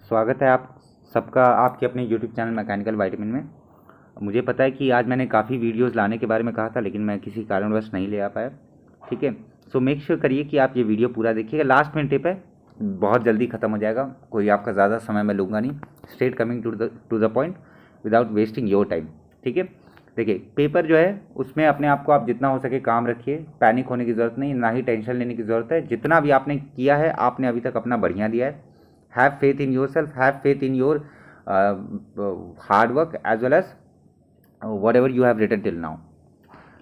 स्वागत है आप सबका आपके अपने यूट्यूब चैनल मैकेनिकल वाइटामिन में। मुझे पता है कि आज मैंने काफ़ी वीडियोस लाने के बारे में कहा था, लेकिन मैं किसी कारणवश नहीं ले आ पाया। ठीक है, सो मेक श्योर करिए कि आप ये वीडियो पूरा देखिएगा। लास्ट में टिप है, बहुत जल्दी ख़त्म हो जाएगा, कोई आपका ज़्यादा समय मैं लूँगा नहीं। Straight coming to the point without wasting your time. ठीक है, देखिए पेपर जो है उसमें अपने आप को आप जितना हो सके काम रखिए। पैनिक होने की ज़रूरत नहीं, ना ही टेंशन लेने की ज़रूरत है। जितना भी आपने किया है आपने अभी तक अपना बढ़िया दिया है। Have faith in yourself, have faith in your hard work as well as whatever you have written till now.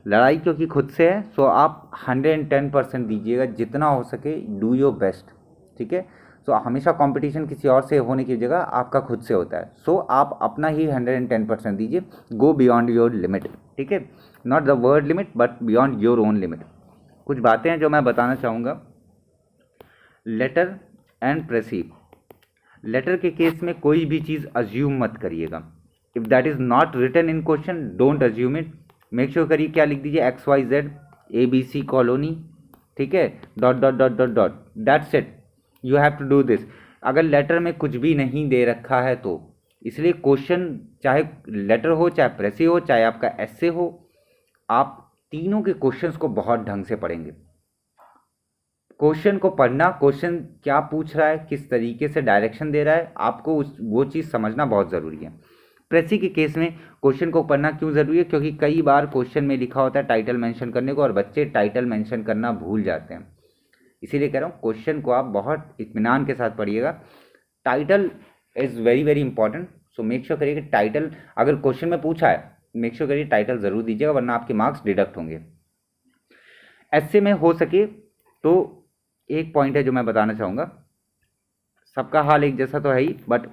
लड़ाई क्योंकि खुद से है, सो आप 110% दीजिएगा जितना हो सके। Do your best. ठीक है, सो हमेशा कंपटीशन किसी और से होने की जगह आपका खुद से होता है। सो आप अपना ही 110% दीजिए। Go beyond your limit. ठीक है, not the word limit but beyond your own limit. कुछ बातें हैं जो मैं बताना चाहूँगा। Letter and precis. लेटर के केस में कोई भी चीज़ अज्यूम मत करिएगा। If that is not written in question don't assume it. Make sure करिए क्या लिख दीजिए, XYZ ABC कॉलोनी। ठीक है, dot dot dot dot dot, that's it. You have to do this. अगर लेटर में कुछ भी नहीं दे रखा है तो इसलिए क्वेश्चन चाहे लेटर हो, चाहे प्रेसी हो, चाहे आपका एस्से हो, आप तीनों के क्वेश्चंस को बहुत ढंग से पढ़ेंगे। क्वेश्चन को पढ़ना, क्वेश्चन क्या पूछ रहा है, किस तरीके से डायरेक्शन दे रहा है, आपको वो चीज़ समझना बहुत ज़रूरी है। प्रेसी के केस में क्वेश्चन को पढ़ना क्यों ज़रूरी है? क्योंकि कई बार क्वेश्चन में लिखा होता है टाइटल मेंशन करने को और बच्चे टाइटल मेंशन करना भूल जाते हैं। इसीलिए कह रहा हूँ क्वेश्चन को आप बहुत इत्मीनान के साथ पढ़िएगा। Title is very very important. So make sure करिए कि टाइटल अगर क्वेश्चन में पूछा है, मेक श्योर करिए टाइटल ज़रूर दीजिएगा, वरना आपके मार्क्स डिडक्ट होंगे। ऐसे में हो सके तो एक पॉइंट है जो मैं बताना चाहूँगा। सबका हाल एक जैसा तो है ही, बट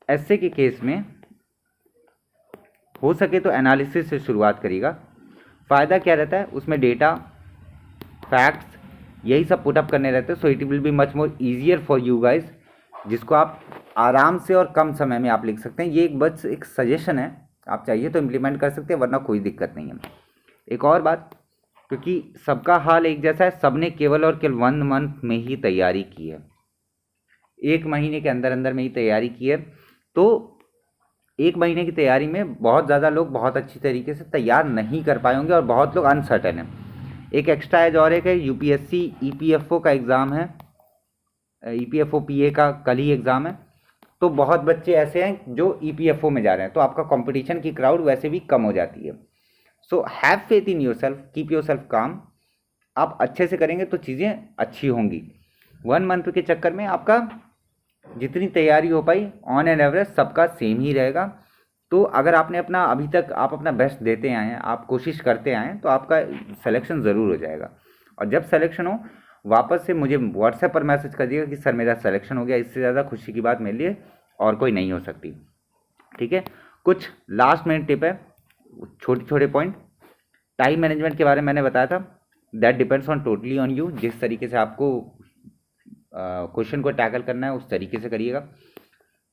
ऐसे के केस में हो सके तो एनालिसिस से शुरुआत करिएगा। फ़ायदा क्या रहता है उसमें? डेटा, फैक्ट्स, यही सब पुटअप करने रहते हैं। So it will be much more easier for you guys, जिसको आप आराम से और कम समय में आप लिख सकते हैं। ये बस एक सजेशन है, आप चाहिए तो इम्प्लीमेंट कर सकते हैं, वरना कोई दिक्कत नहीं है। एक और बात, क्योंकि सबका हाल एक जैसा है, सबने केवल और केवल 1 मंथ में ही तैयारी की है, 1 महीने के अंदर अंदर में ही तैयारी की है। तो 1 महीने की तैयारी में बहुत ज़्यादा लोग बहुत अच्छी तरीके से तैयार नहीं कर पाए होंगे और बहुत लोग अनसर्टेन हैं। एक एक्स्ट्रा एज और एक है, UPSC EPFO का एग्ज़ाम है, EPFO PA का कल ही एग्ज़ाम है। तो बहुत बच्चे ऐसे हैं जो EPFO में जा रहे हैं, तो आपका कंपटीशन की क्राउड वैसे भी कम हो जाती है। So have faith in your self, keep your self काम। आप अच्छे से करेंगे तो चीज़ें अच्छी होंगी। 1 मंथ के चक्कर में आपका जितनी तैयारी हो पाई ऑन एन एवरेज सबका सेम ही रहेगा। तो अगर आपने अपना अभी तक आप अपना बेस्ट देते आए हैं, आप कोशिश करते आए हैं, तो आपका सिलेक्शन ज़रूर हो जाएगा। और जब सिलेक्शन हो वापस से मुझे व्हाट्सएप पर मैसेज कर दिएगा कि सर मेरा सिलेक्शन हो गया। इससे ज़्यादा खुशी की बात मेरे लिए और कोई नहीं हो सकती। ठीक है, कुछ लास्ट मिनट टिप है, छोटे छोटे पॉइंट। टाइम मैनेजमेंट के बारे में मैंने बताया था, that depends on totally on you. जिस तरीके से आपको क्वेश्चन को टैकल करना है उस तरीके से करिएगा।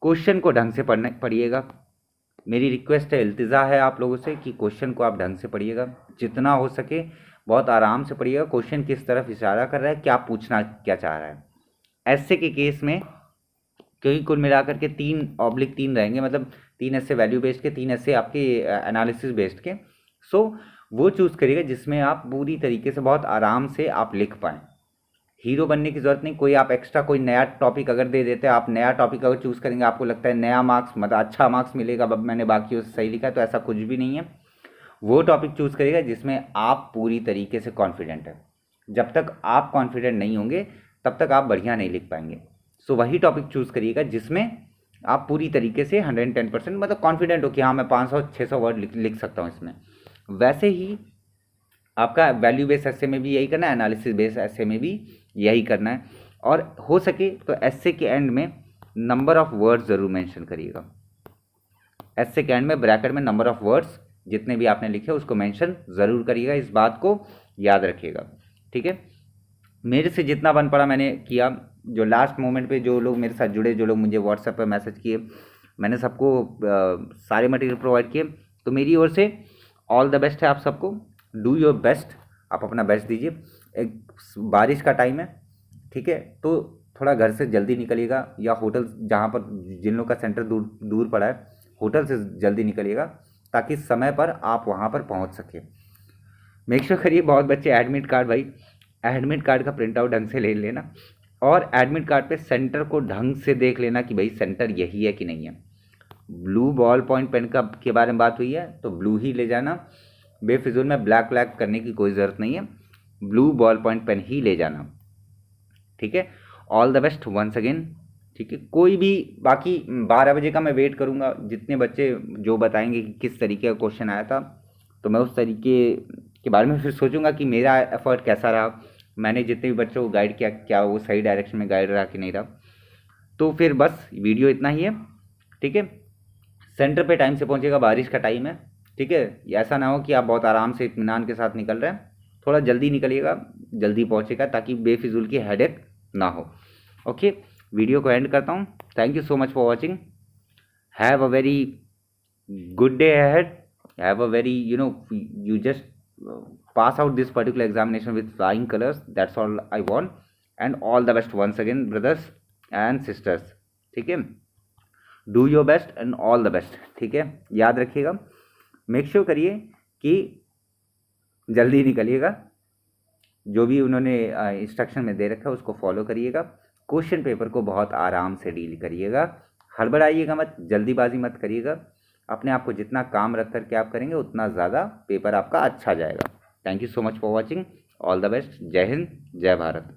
क्वेश्चन को ढंग से पढ़िएगा। मेरी रिक्वेस्ट है, इल्तिजा है आप लोगों से कि क्वेश्चन को आप ढंग से पढ़िएगा, जितना हो सके बहुत आराम से पढ़िएगा। क्वेश्चन किस तरफ इशारा कर रहा है, क्या पूछना क्या चाह रहा है। ऐसे के केस में क्योंकि कुल मिलाकर के 3/3 रहेंगे, मतलब 3 ऐसे वैल्यू बेस्ड के, 3 ऐसे आपके एनालिसिस बेस्ड के। सो वो चूज़ करिएगा जिसमें आप पूरी तरीके से बहुत आराम से आप लिख पाएँ। हीरो बनने की ज़रूरत नहीं। कोई आप एक्स्ट्रा कोई नया टॉपिक अगर दे देते हैं, आप नया टॉपिक अगर चूज़ करेंगे, आपको लगता है नया मार्क्स मतलब अच्छा मार्क्स मिलेगा, अब मैंने बाकियों से सही लिखा है, तो ऐसा कुछ भी नहीं है। वो टॉपिक चूज़ करिएगा जिसमें आप पूरी तरीके से कॉन्फिडेंट है। जब तक आप कॉन्फिडेंट नहीं होंगे तब तक आप बढ़िया नहीं लिख पाएंगे। सो वही टॉपिक चूज़ करिएगा जिसमें आप पूरी तरीके से 110% मतलब कॉन्फिडेंट हो कि हाँ मैं 500-600 वर्ड लिख सकता हूँ इसमें। वैसे ही आपका वैल्यू बेस एस्से में भी यही करना है, एनालिसिस बेस एस्से में भी यही करना है। और हो सके तो एस्से के एंड में नंबर ऑफ वर्ड्स ज़रूर मेंशन करिएगा। एस्से के एंड में ब्रैकेट में नंबर ऑफ वर्ड्स जितने भी आपने लिखे उसको मेंशन ज़रूर करिएगा। इस बात को याद रखिएगा। ठीक है, मेरे से जितना बन पड़ा मैंने किया। जो लास्ट मोमेंट पे जो लोग मेरे साथ जुड़े, जो लोग मुझे व्हाट्सएप पर मैसेज किए, मैंने सबको सारे मटेरियल प्रोवाइड किए। तो मेरी ओर से ऑल द बेस्ट है आप सबको। डू योर बेस्ट, आप अपना बेस्ट दीजिए। एक बारिश का टाइम है, ठीक है, तो थोड़ा घर से जल्दी निकलिएगा, या होटल जहाँ पर जिन लोग का सेंटर दूर दूर पड़ा है, होटल से जल्दी निकलिएगा ताकि समय पर आप वहाँ पर पहुँच सके। मेक श्योर करिए बहुत बच्चे एडमिट कार्ड, भाई एडमिट कार्ड का प्रिंट आउट ढंग से ले लेना, और एडमिट कार्ड पे सेंटर को ढंग से देख लेना कि भाई सेंटर यही है कि नहीं है। ब्लू बॉल पॉइंट पेन का के बारे में बात हुई है तो ब्लू ही ले जाना, बेफिजूल में ब्लैक ब्लैक करने की कोई ज़रूरत नहीं है, ब्लू बॉल पॉइंट पेन ही ले जाना, ठीक है। All the best once again, ठीक है। कोई भी बाकी 12 बजे का मैं वेट करूँगा, जितने बच्चे जो बताएंगे कि किस तरीके का क्वेश्चन आया था, तो मैं उस तरीके के बारे में फिर सोचूंगा कि मेरा एफर्ट कैसा रहा, मैंने जितने भी बच्चों को गाइड किया क्या वो सही डायरेक्शन में गाइड रहा कि नहीं रहा। तो फिर बस वीडियो इतना ही है, ठीक है। सेंटर पे टाइम से पहुंचेगा, बारिश का टाइम है, ठीक है। ऐसा ना हो कि आप बहुत आराम से इत्मीनान के साथ निकल रहे हैं, थोड़ा जल्दी निकलिएगा, जल्दी पहुंचेगा ताकि बेफिजूल की हेडेक ना हो। ओके, वीडियो को एंड करता हूँ। Thank you so much for watching. Have a very good day ahead. Have a very, you just pass out this particular examination with flying colors. That's all I want. And all the best once again, brothers and sisters. ठीक है, do your best and all the best, ठीक है। याद रखिएगा, make sure करिए कि जल्दी निकलिएगा, जो भी उन्होंने इंस्ट्रक्शन में दे रखा है उसको फॉलो करिएगा। क्वेश्चन पेपर को बहुत आराम से डील करिएगा, हड़बड़ाइएगा मत, जल्दीबाजी मत करिएगा। अपने आप को जितना काम रख करके आप करेंगे उतना ज़्यादा पेपर आपका अच्छा जाएगा। Thank you so much for watching, all the best, जय हिंद, जय भारत।